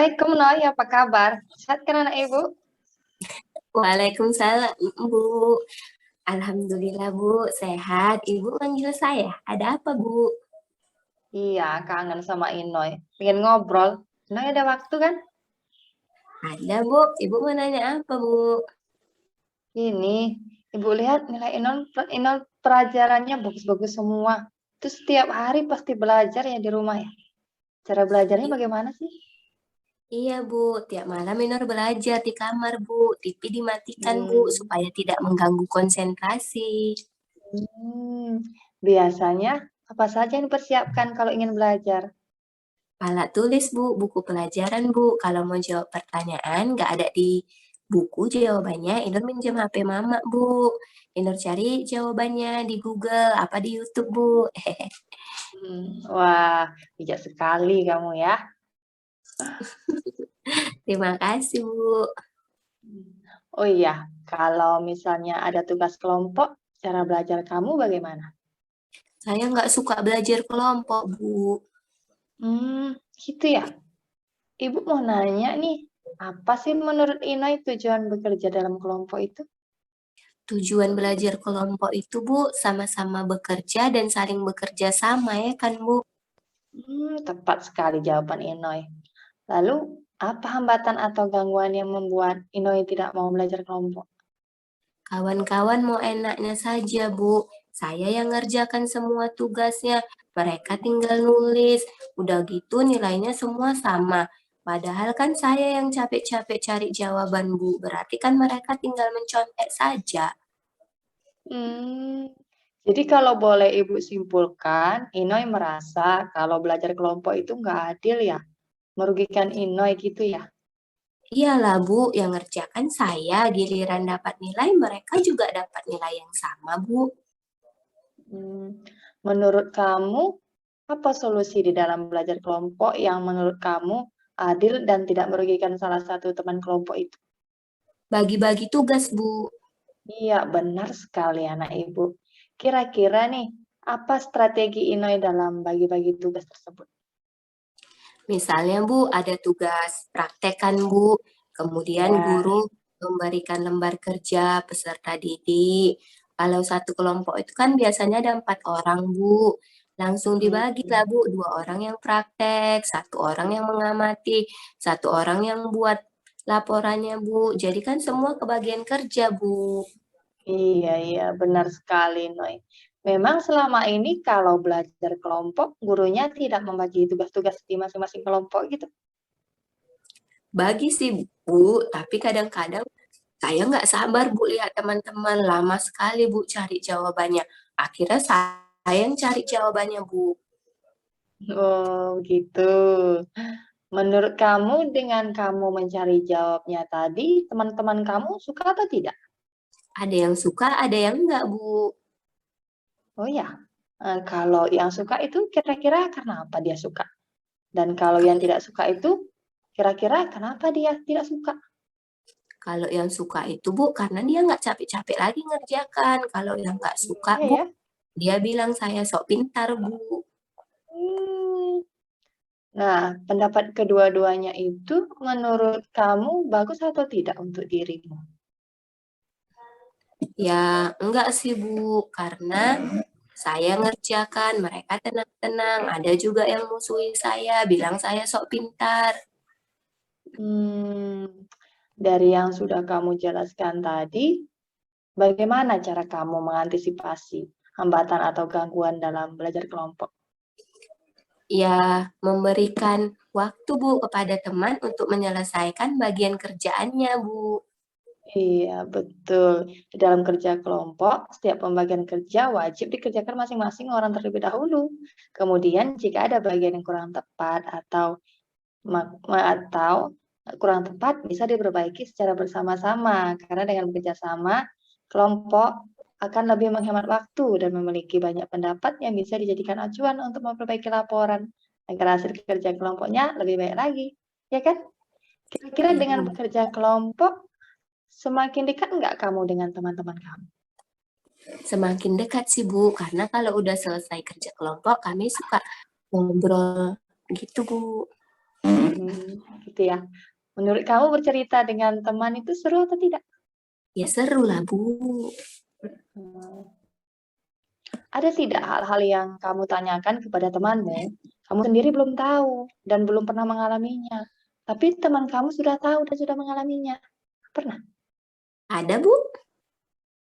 Assalamualaikum Noy, apa kabar? Sehat kan anak ibu? Waalaikumsalam, Bu. Alhamdulillah, Bu. Sehat. Ibu manggil saya. Ada apa, Bu? Iya, kangen sama Inoy. Pengen ngobrol. Noy ada waktu kan? Ada, Bu. Ibu mau nanya apa, Bu? Ini, ibu lihat nilai Inol pelajarannya bagus-bagus semua. Terus setiap hari pasti belajar ya di rumah ya. Cara belajarnya I- bagaimana sih? Iya, Bu. Tiap malam Minor belajar di kamar, Bu. TV dimatikan, Bu, Hmm, supaya tidak mengganggu konsentrasi. hmm, biasanya apa saja yang dipersiapkan kalau ingin belajar? Alat tulis, Bu. Buku pelajaran, Bu. Kalau mau jawab pertanyaan, nggak ada di buku jawabannya, Inor minjem HP Mama, Bu. Inor cari jawabannya di Google, apa di YouTube, Bu. Wah, bijak sekali kamu ya. Terima kasih, Bu. Oh iya, kalau misalnya ada tugas kelompok, cara belajar kamu bagaimana? Saya nggak suka belajar kelompok, Bu. Gitu ya. Ibu mau nanya nih, apa sih menurut Inoy tujuan bekerja dalam kelompok itu? Tujuan belajar kelompok itu, Bu, sama-sama bekerja dan saling bekerja sama ya kan, Bu? Tepat sekali jawaban Inoy. Lalu, apa hambatan atau gangguan yang membuat Inoy tidak mau belajar kelompok? Kawan-kawan mau enaknya saja, Bu. Saya yang ngerjakan semua tugasnya. Mereka tinggal nulis. Udah gitu nilainya semua sama. Padahal kan saya yang capek-capek cari jawaban, Bu. Berarti kan mereka tinggal mencontek saja. Hmm, jadi kalau boleh Ibu simpulkan, Inoy merasa kalau belajar kelompok itu nggak adil ya, merugikan Inoy gitu ya. Iyalah Bu, yang ngerjakan saya, giliran dapat nilai, mereka juga dapat nilai yang sama Bu. Hmm, menurut kamu, apa solusi di dalam belajar kelompok yang menurut kamu adil dan tidak merugikan salah satu teman kelompok itu? Bagi-bagi tugas Bu. Iya, benar sekali anak ibu. Kira-kira nih, apa strategi Inoy dalam bagi-bagi tugas tersebut? Misalnya Bu, ada tugas praktekan Bu, kemudian Ya, guru memberikan lembar kerja peserta didik. Kalau satu kelompok itu kan biasanya ada 4 orang Bu. Langsung dibagi hmm, lah Bu, 2 orang yang praktek, 1 orang yang mengamati, 1 orang yang buat laporannya Bu. Jadi kan semua kebagian kerja Bu. iya, benar sekali Noy. Memang selama ini kalau belajar kelompok, gurunya tidak membagi tugas-tugas di masing-masing kelompok gitu. Bagi sih Bu, tapi kadang-kadang saya nggak sabar Bu lihat teman-teman lama sekali Bu cari jawabannya. Akhirnya saya yang cari jawabannya Bu. Oh, gitu. Menurut kamu, dengan kamu mencari jawabnya tadi, teman-teman kamu suka atau tidak? Ada yang suka, ada yang enggak Bu. Oh ya, kalau yang suka itu kira-kira karena apa dia suka? Dan kalau yang Kalau tidak suka itu, kira-kira kenapa dia tidak suka? kalau yang suka itu Bu, karena dia nggak capek-capek lagi ngerjakan. Kalau yang nggak suka Iya Bu, ya. dia bilang saya sok pintar Bu. Hmm. Nah, pendapat kedua-duanya itu menurut kamu bagus atau tidak untuk dirimu? Ya enggak sih Bu, karena saya ngerjakan, mereka tenang-tenang. Ada juga yang musuhi saya, bilang saya sok pintar. Hmm, dari yang sudah kamu jelaskan tadi, bagaimana cara kamu mengantisipasi hambatan atau gangguan dalam belajar kelompok? Ya, memberikan waktu Bu kepada teman untuk menyelesaikan bagian kerjaannya Bu. Iya, betul. Di dalam kerja kelompok, setiap pembagian kerja wajib dikerjakan masing-masing orang terlebih dahulu. Kemudian, jika ada bagian yang kurang tepat atau kurang tepat, bisa diperbaiki secara bersama-sama. Karena dengan bekerja sama, kelompok akan lebih menghemat waktu dan memiliki banyak pendapat yang bisa dijadikan acuan untuk memperbaiki laporan agar hasil kerja kelompoknya lebih baik lagi. Ya kan? Kira-kira Iya dengan Bu. bekerja kelompok, semakin dekat nggak kamu dengan teman-teman kamu? Semakin dekat sih Bu, karena kalau udah selesai kerja kelompok, kami suka ngobrol gitu Bu. Gitu ya. Menurut kamu bercerita dengan teman itu seru atau tidak? Ya seru lah, Bu. Hmm. Ada tidak hal-hal yang kamu tanyakan kepada temanmu, kamu sendiri belum tahu dan belum pernah mengalaminya, tapi teman kamu sudah tahu dan sudah mengalaminya? Pernah? Ada, Bu?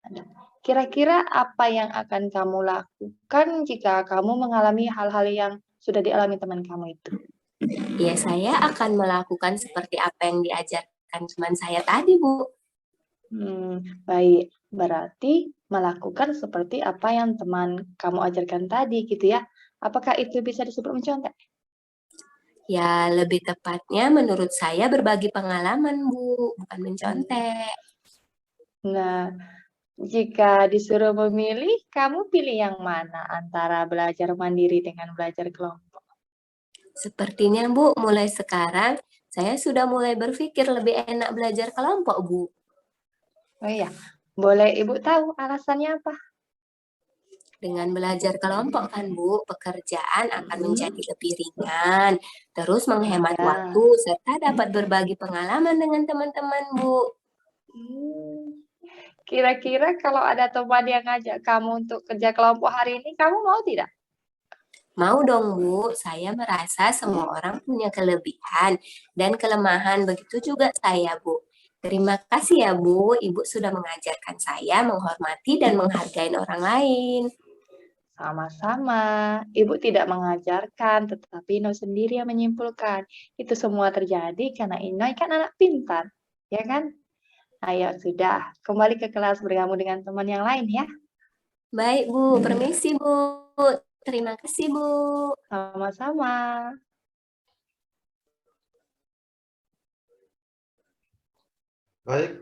Ada. Kira-kira apa yang akan kamu lakukan jika kamu mengalami hal-hal yang sudah dialami teman kamu itu? Ya, saya akan melakukan seperti apa yang diajarkan teman saya tadi, Bu. Baik. Berarti melakukan seperti apa yang teman kamu ajarkan tadi gitu ya. Apakah itu bisa disebut mencontek? Ya, lebih tepatnya menurut saya berbagi pengalaman, Bu, bukan mencontek. Nah, jika disuruh memilih, kamu pilih yang mana antara belajar mandiri dengan belajar kelompok? Sepertinya, Bu, mulai sekarang saya sudah mulai berpikir lebih enak belajar kelompok, Bu. Oh iya, boleh Ibu tahu alasannya apa? Dengan belajar kelompok kan, Bu, pekerjaan akan Mhm. menjadi lebih ringan, terus menghemat Ya. waktu, serta dapat berbagi pengalaman dengan teman-teman, Bu. Hmm. Kira-kira kalau ada teman yang ngajak kamu untuk kerja kelompok hari ini, kamu mau tidak? Mau dong, Bu. Saya merasa semua orang punya kelebihan dan kelemahan. Begitu juga saya, Bu. Terima kasih ya, Bu. Ibu sudah mengajarkan saya menghormati dan menghargai orang lain. Sama-sama. Ibu tidak mengajarkan, tetapi Ino sendiri yang menyimpulkan. Itu semua terjadi karena Ino kan anak pintar, ya kan? Ayo sudah, kembali ke kelas bergabung dengan teman yang lain ya. Baik, Bu. Permisi, Bu. Terima kasih, Bu. Sama-sama. Baik,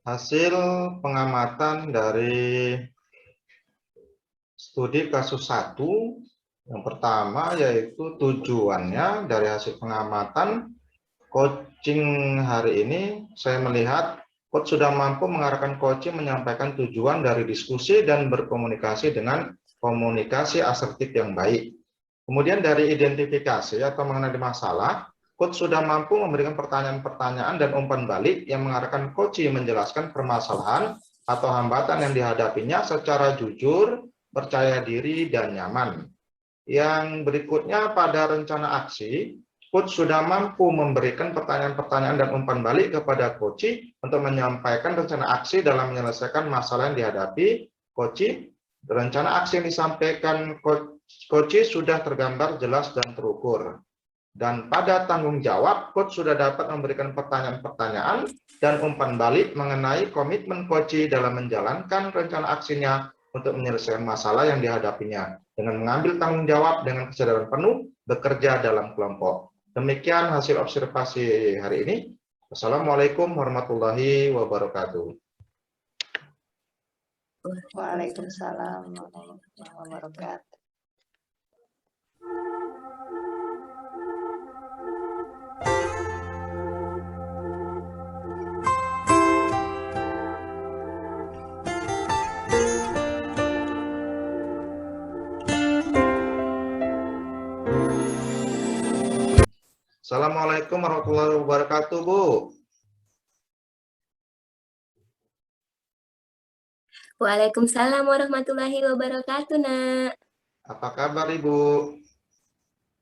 hasil pengamatan dari studi kasus 1, yang pertama yaitu tujuannya dari hasil pengamatan coaching hari ini, saya melihat coach sudah mampu mengarahkan coaching menyampaikan tujuan dari diskusi dan berkomunikasi dengan komunikasi asertif yang baik. Kemudian dari identifikasi atau mengenali masalah, coach sudah mampu memberikan pertanyaan-pertanyaan dan umpan balik yang mengarahkan coaching menjelaskan permasalahan atau hambatan yang dihadapinya secara jujur, percaya diri, dan nyaman. Yang berikutnya pada rencana aksi, coach sudah mampu memberikan pertanyaan-pertanyaan dan umpan balik kepada coach untuk menyampaikan rencana aksi dalam menyelesaikan masalah yang dihadapi coach. Rencana aksi yang disampaikan coach sudah tergambar jelas dan terukur. Dan pada tanggung jawab, coach sudah dapat memberikan pertanyaan-pertanyaan dan umpan balik mengenai komitmen coach dalam menjalankan rencana aksinya untuk menyelesaikan masalah yang dihadapinya dengan mengambil tanggung jawab dengan kesadaran penuh bekerja dalam kelompok. Demikian hasil observasi hari ini. Assalamualaikum warahmatullahi wabarakatuh. Waalaikumsalam warahmatullahi wabarakatuh. Assalamualaikum warahmatullahi wabarakatuh, Bu. Waalaikumsalam warahmatullahi wabarakatuh, Nak. Apa kabar, Ibu?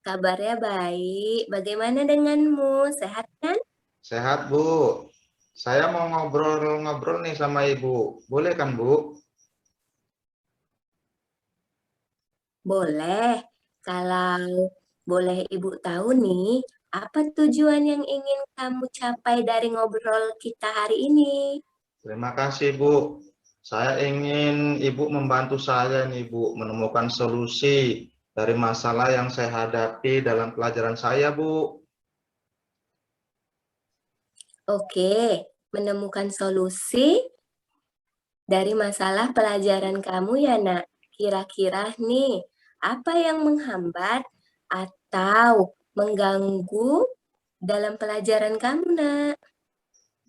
Kabarnya baik. Bagaimana denganmu? Sehat kan? Sehat, Bu. Saya mau ngobrol-ngobrol nih sama Ibu. Boleh kan, Bu? Boleh. Kalau boleh Ibu tahu nih, apa tujuan yang ingin kamu capai dari ngobrol kita hari ini? Terima kasih, Bu. Saya ingin Ibu membantu saya nih, Bu, menemukan solusi dari masalah yang saya hadapi dalam pelajaran saya, Bu. Oke, menemukan solusi dari masalah pelajaran kamu ya, Nak. Kira-kira nih, apa yang menghambat atau mengganggu dalam pelajaran kamu, Nak?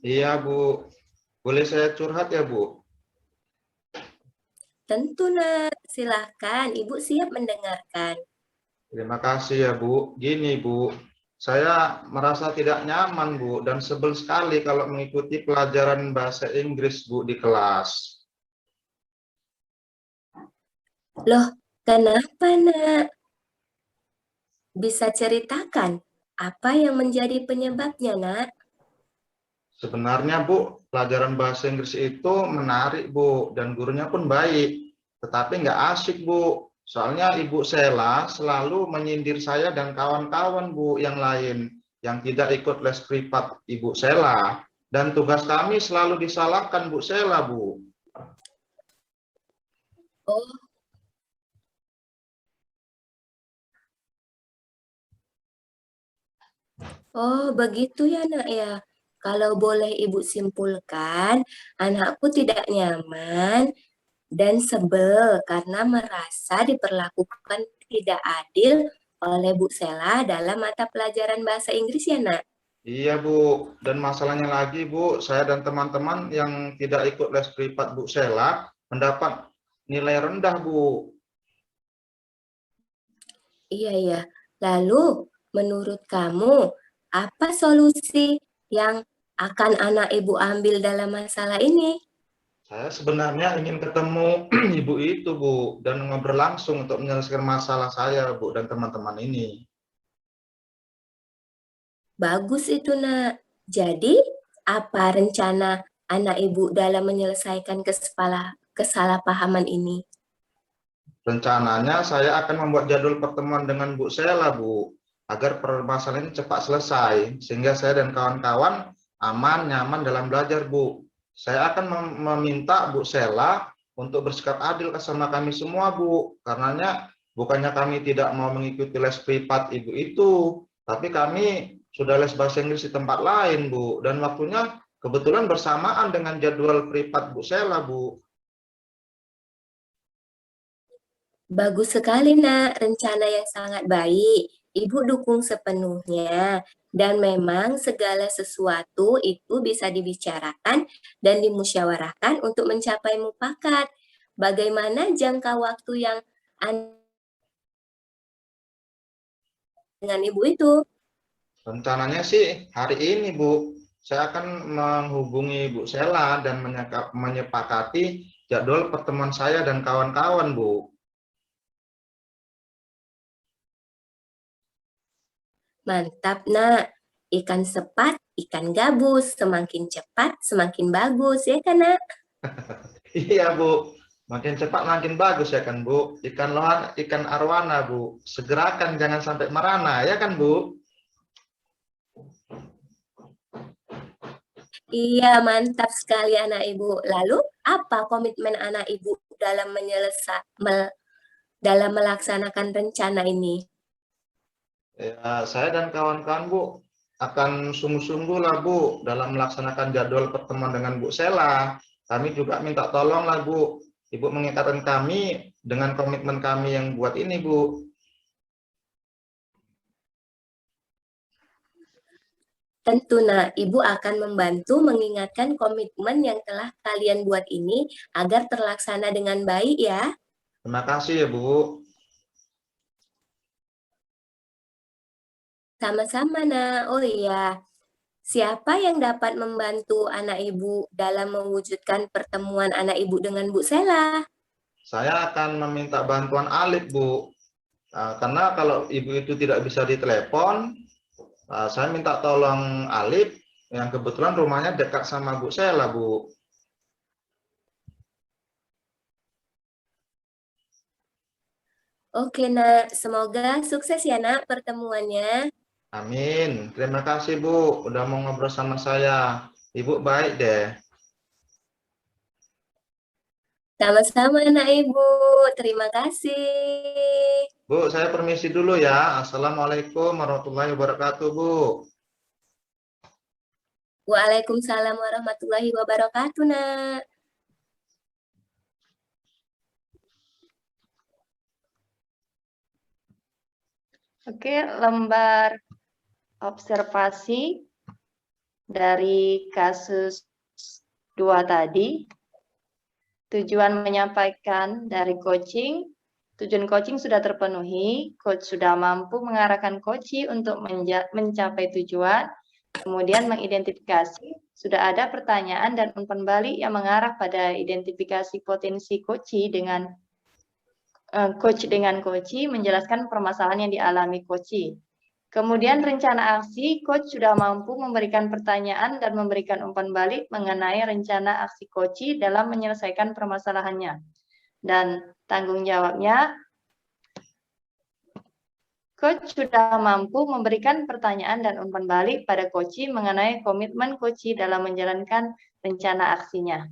Iya, Bu. Boleh saya curhat ya, Bu? Tentu, Nak. Silahkan, Ibu siap mendengarkan. Terima kasih ya, Bu. Gini, Bu. saya merasa tidak nyaman, Bu, dan sebel sekali kalau mengikuti pelajaran bahasa Inggris, Bu, di kelas. Loh, kenapa, Nak? Bisa ceritakan apa yang menjadi penyebabnya, Nak? Sebenarnya, Bu, pelajaran bahasa Inggris itu menarik, Bu, dan gurunya pun baik. Tetapi nggak asik, Bu. Soalnya Ibu Sela selalu menyindir saya dan kawan-kawan, Bu, yang lain yang tidak ikut les privat Ibu Sela. Dan tugas kami selalu disalahkan Bu Sela, Bu. Oh, oh begitu ya, Nak ya. Kalau boleh Ibu simpulkan, anakku tidak nyaman dan sebel karena merasa diperlakukan tidak adil oleh Bu Sela dalam mata pelajaran bahasa Inggris ya, Nak? Iya, Bu. Dan masalahnya lagi, Bu, saya dan teman-teman yang tidak ikut les privat Bu Sela mendapat nilai rendah, Bu. Iya, ya. Lalu, menurut kamu, apa solusi yang akan anak Ibu ambil dalam masalah ini? Saya sebenarnya ingin ketemu ibu itu, Bu, dan ngobrol langsung untuk menyelesaikan masalah saya, Bu, dan teman-teman ini. Bagus itu, Nak. Jadi, apa rencana anak Ibu dalam menyelesaikan kesalahpahaman ini? Rencananya saya akan membuat jadwal pertemuan dengan Bu Sela, Bu, agar permasalahan ini cepat selesai, sehingga saya dan kawan-kawan aman, nyaman dalam belajar, Bu. Saya akan meminta Bu Sela untuk bersikap adil sama kami semua, Bu. Karenanya bukannya kami tidak mau mengikuti les privat Ibu itu, tapi kami sudah les bahasa Inggris di tempat lain, Bu. Dan waktunya kebetulan bersamaan dengan jadwal privat Bu Sela, Bu. Bagus sekali, Nak. Rencana yang sangat baik. Ibu dukung sepenuhnya. Dan memang segala sesuatu itu bisa dibicarakan dan dimusyawarahkan untuk mencapai mufakat. Bagaimana jangka waktu yang dengan Ibu itu? Rencananya sih hari ini, Bu. Saya akan menghubungi Bu Sela dan menyepakati jadwal pertemuan saya dan kawan-kawan, Bu. Mantap, Nak. Ikan sepat, ikan gabus. Semakin cepat, semakin bagus, ya kan, Nak? Iya, Bu. Makin cepat makin bagus ya kan, Bu. Ikan lohan, ikan arwana, Bu. Segerakan jangan sampai merana, ya kan, Bu? Iya, mantap sekali anak Ibu. Lalu, apa komitmen anak Ibu dalam melaksanakan rencana ini? Ya, saya dan kawan-kawan, Bu, akan sungguh-sungguh lah, Bu, dalam melaksanakan jadwal pertemuan dengan Bu Sela. Kami juga minta tolong lah, Bu. Ibu mengikatkan kami dengan komitmen kami yang buat ini, Bu. Tentu, Nak, Ibu akan membantu mengingatkan komitmen yang telah kalian buat ini agar terlaksana dengan baik ya. Terima kasih ya, Bu. Sama-sama, Nak. Oh iya, siapa yang dapat membantu anak Ibu dalam mewujudkan pertemuan anak Ibu dengan Bu Sela? Saya akan meminta bantuan Alif, Bu. Karena kalau Ibu itu tidak bisa ditelepon, saya minta tolong Alif, yang kebetulan rumahnya dekat sama Bu Sela, Bu. Oke, Nak. Semoga sukses ya, Nak, pertemuannya. Amin. Terima kasih, Bu. Udah mau ngobrol sama saya. Ibu baik deh. Sama-sama, Nak Ibu. Terima kasih. Bu, saya permisi dulu ya. Assalamualaikum warahmatullahi wabarakatuh, Bu. Waalaikumsalam warahmatullahi wabarakatuh, Nak. Oke, lembar observasi dari kasus 2 tadi. Tujuan menyampaikan dari coaching, Tujuan coaching sudah terpenuhi, coach sudah mampu mengarahkan coachee untuk mencapai tujuan, kemudian mengidentifikasi, sudah ada pertanyaan dan umpan balik yang mengarah pada identifikasi potensi coachee dengan coach dengan coachee, menjelaskan permasalahan yang dialami coachee. Kemudian rencana aksi, coach sudah mampu memberikan pertanyaan dan memberikan umpan balik mengenai rencana aksi coachee dalam menyelesaikan permasalahannya. Dan tanggung jawabnya, coach sudah mampu memberikan pertanyaan dan umpan balik pada coachee mengenai komitmen coachee dalam menjalankan rencana aksinya.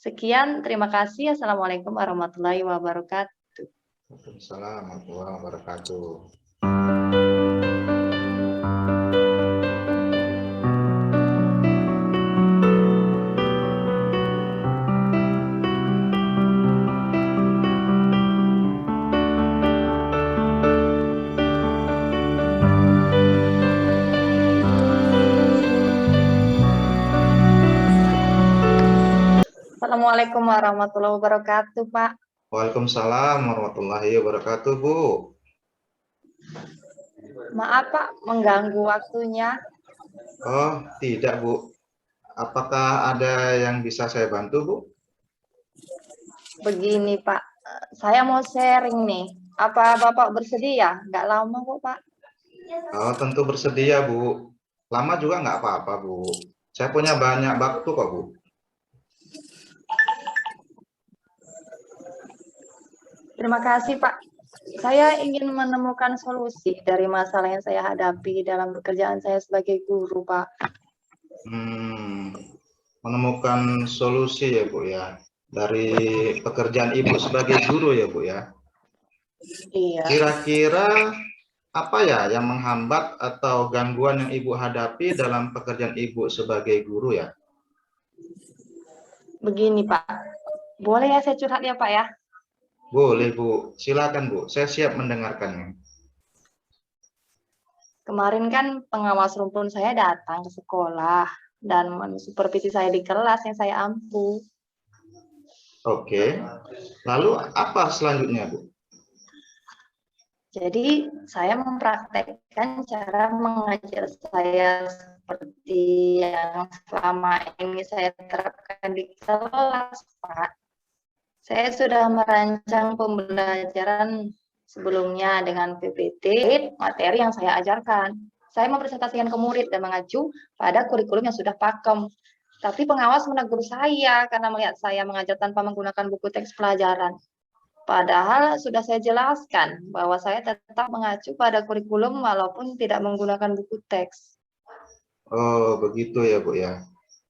Sekian, terima kasih. Assalamualaikum warahmatullahi wabarakatuh. Waalaikumsalam warahmatullahi wabarakatuh. Assalamualaikum warahmatullahi wabarakatuh, Pak. Waalaikumsalam warahmatullahi wabarakatuh, Bu. Maaf, Pak, mengganggu waktunya. Oh, tidak, Bu. Apakah ada yang bisa saya bantu, Bu? Begini, Pak. Saya mau sharing nih. Apa Bapak bersedia? Nggak lama kok, Pak. Oh, tentu bersedia, Bu. Lama juga nggak apa-apa, Bu. Saya punya banyak waktu kok, Bu. Terima kasih, Pak. Saya ingin menemukan solusi dari masalah yang saya hadapi dalam pekerjaan saya sebagai guru, Pak. Menemukan solusi ya, Bu, ya. Dari pekerjaan Ibu sebagai guru ya, Bu, ya. Iya. Kira-kira apa ya yang menghambat atau gangguan yang Ibu hadapi dalam pekerjaan Ibu sebagai guru ya? Begini, Pak. Boleh ya saya curhat ya, Pak, ya? Boleh, Bu. Silakan, Bu. Saya siap mendengarkannya. Kemarin kan pengawas rumpun saya datang ke sekolah dan mensupervisi saya di kelas yang saya ampu. Oke. Lalu apa selanjutnya, Bu? Jadi saya mempraktekkan cara mengajar saya seperti yang selama ini saya terapkan di kelas, Pak. Saya sudah merancang pembelajaran sebelumnya dengan PPT, materi yang saya ajarkan. Saya mempresentasikan ke murid dan mengacu pada kurikulum yang sudah pakem. Tapi pengawas menegur saya karena melihat saya mengajar tanpa menggunakan buku teks pelajaran. Padahal sudah saya jelaskan bahwa saya tetap mengacu pada kurikulum walaupun tidak menggunakan buku teks. Oh, begitu ya, Bu, ya.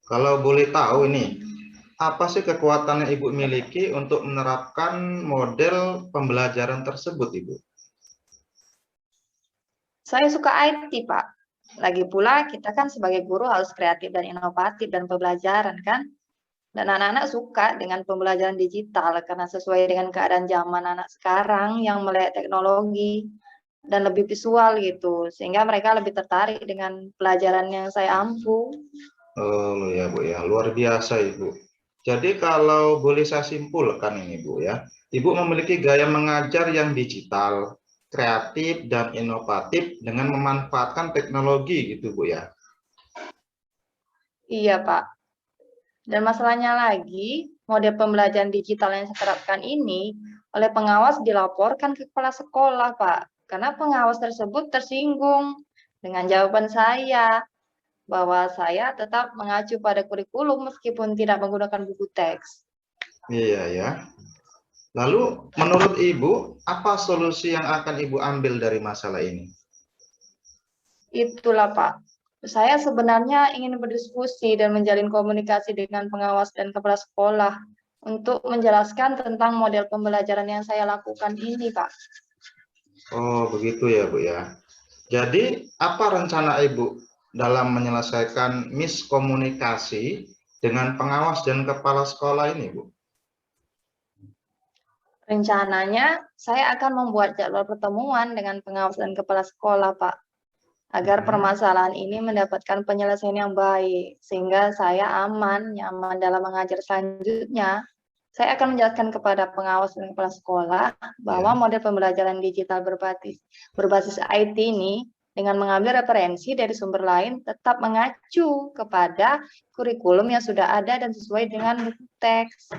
Kalau boleh tahu ini, apa sih kekuatan yang Ibu miliki untuk menerapkan model pembelajaran tersebut, Ibu? Saya suka IT, Pak. Lagi pula kita kan sebagai guru harus kreatif dan inovatif dan pembelajaran kan. Dan anak-anak suka dengan pembelajaran digital karena sesuai dengan keadaan zaman anak sekarang yang melek teknologi dan lebih visual gitu. Sehingga mereka lebih tertarik dengan pelajaran yang saya ampu. Oh ya, Bu, ya. Luar biasa, Ibu. Jadi kalau boleh saya simpulkan ini, Bu, ya. Ibu memiliki gaya mengajar yang digital, kreatif, dan inovatif dengan memanfaatkan teknologi gitu, Bu, ya. Iya, Pak. Dan masalahnya lagi, model pembelajaran digital yang saya terapkan ini oleh pengawas dilaporkan ke kepala sekolah, Pak. Karena pengawas tersebut tersinggung dengan jawaban saya bahwa saya tetap mengacu pada kurikulum meskipun tidak menggunakan buku teks. Iya, ya. Lalu menurut Ibu, apa solusi yang akan Ibu ambil dari masalah ini? Itulah, Pak. Saya sebenarnya ingin berdiskusi dan menjalin komunikasi dengan pengawas dan kepala sekolah untuk menjelaskan tentang model pembelajaran yang saya lakukan ini, Pak. Oh, begitu ya, Bu, ya. Jadi, apa rencana Ibu dalam menyelesaikan miskomunikasi dengan pengawas dan kepala sekolah ini, Bu? Rencananya, saya akan membuat jadwal pertemuan dengan pengawas dan kepala sekolah, Pak, agar permasalahan ini mendapatkan penyelesaian yang baik, sehingga saya aman, nyaman dalam mengajar selanjutnya. Saya akan menjelaskan kepada pengawas dan kepala sekolah bahwa model pembelajaran digital berbasis IT ini dengan mengambil referensi dari sumber lain tetap mengacu kepada kurikulum yang sudah ada dan sesuai dengan buku teks.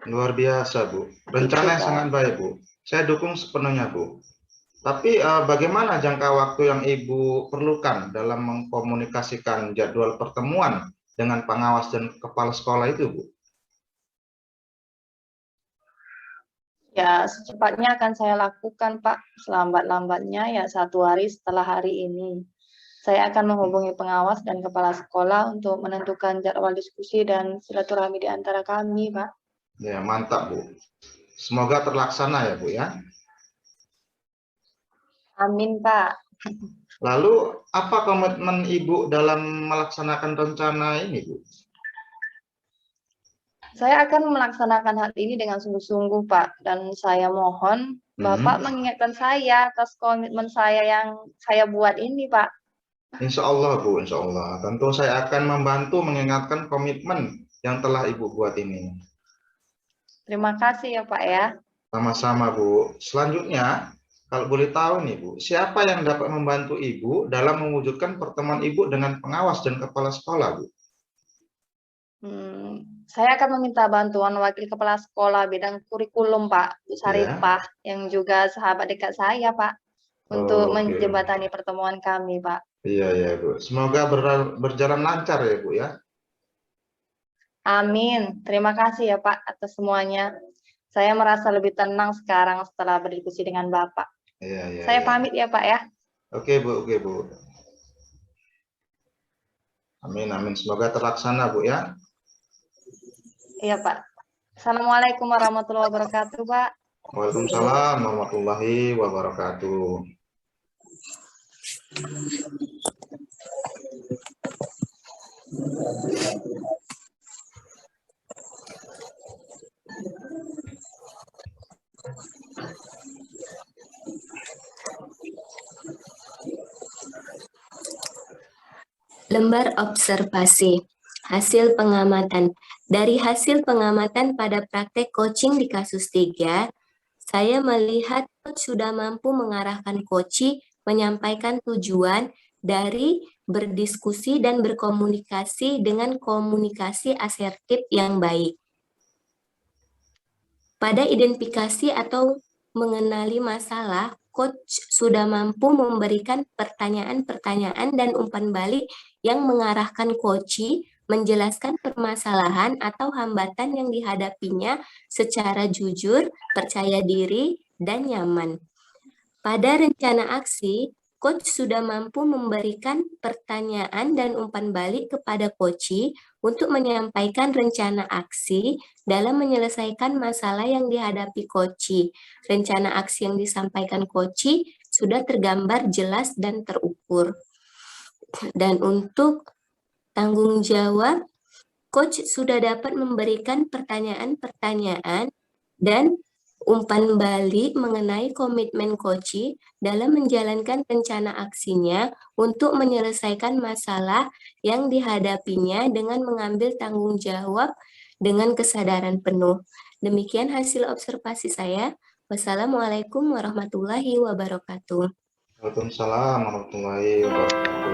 Luar biasa, Bu. Rencana yang sangat baik, Bu. Saya dukung sepenuhnya, Bu. Tapi bagaimana jangka waktu yang Ibu perlukan dalam mengkomunikasikan jadwal pertemuan dengan pengawas dan kepala sekolah itu, Bu? Ya, secepatnya akan saya lakukan, Pak. Selambat-lambatnya ya 1 hari setelah hari ini. Saya akan menghubungi pengawas dan kepala sekolah untuk menentukan jadwal diskusi dan silaturahmi di antara kami, Pak. Ya, mantap, Bu. Semoga terlaksana ya, Bu ya. Amin, Pak. Lalu, apa komitmen Ibu dalam melaksanakan rencana ini, Bu? Saya akan melaksanakan hal ini dengan sungguh-sungguh, Pak. Dan saya mohon Bapak mengingatkan saya atas komitmen saya yang saya buat ini, Pak. Insya Allah, Bu, insya Allah. Tentu saya akan membantu mengingatkan komitmen yang telah Ibu buat ini. Terima kasih ya, Pak ya. Sama-sama, Bu. Selanjutnya, kalau boleh tahu nih, Bu, siapa yang dapat membantu Ibu dalam mewujudkan pertemuan Ibu dengan pengawas dan kepala sekolah, Bu? Saya akan meminta bantuan wakil kepala sekolah bidang kurikulum, Pak, Bu Saripah, yang juga sahabat dekat saya, Pak, untuk menjembatani pertemuan kami, Pak. Iya, ya, Bu. Semoga berjalan lancar ya, Bu ya. Amin. Terima kasih ya, Pak, atas semuanya. Saya merasa lebih tenang sekarang setelah berdiskusi dengan Bapak. Iya, Saya pamit ya, Pak ya. Oke, Bu. Oke, Bu. Amin, amin. Semoga terlaksana, Bu ya. Iya, Pak. Assalamualaikum warahmatullahi wabarakatuh, Pak. Waalaikumsalam warahmatullahi wabarakatuh. Lembar observasi. Hasil pengamatan. Dari hasil pengamatan pada praktek coaching di kasus 3, saya melihat coach sudah mampu mengarahkan coachee menyampaikan tujuan dari berdiskusi dan berkomunikasi dengan komunikasi asertif yang baik. Pada identifikasi atau mengenali masalah, coach sudah mampu memberikan pertanyaan-pertanyaan dan umpan balik yang mengarahkan coachee menjelaskan permasalahan atau hambatan yang dihadapinya secara jujur, percaya diri, dan nyaman. Pada rencana aksi, coach sudah mampu memberikan pertanyaan dan umpan balik kepada coachee untuk menyampaikan rencana aksi dalam menyelesaikan masalah yang dihadapi coachee. Rencana aksi yang disampaikan coachee sudah tergambar jelas dan terukur. Dan untuk tanggung jawab, coach sudah dapat memberikan pertanyaan-pertanyaan dan umpan balik mengenai komitmen coachee dalam menjalankan rencana aksinya untuk menyelesaikan masalah yang dihadapinya dengan mengambil tanggung jawab dengan kesadaran penuh. Demikian hasil observasi saya. Wassalamualaikum warahmatullahi wabarakatuh. Waalaikumsalam warahmatullahi wabarakatuh.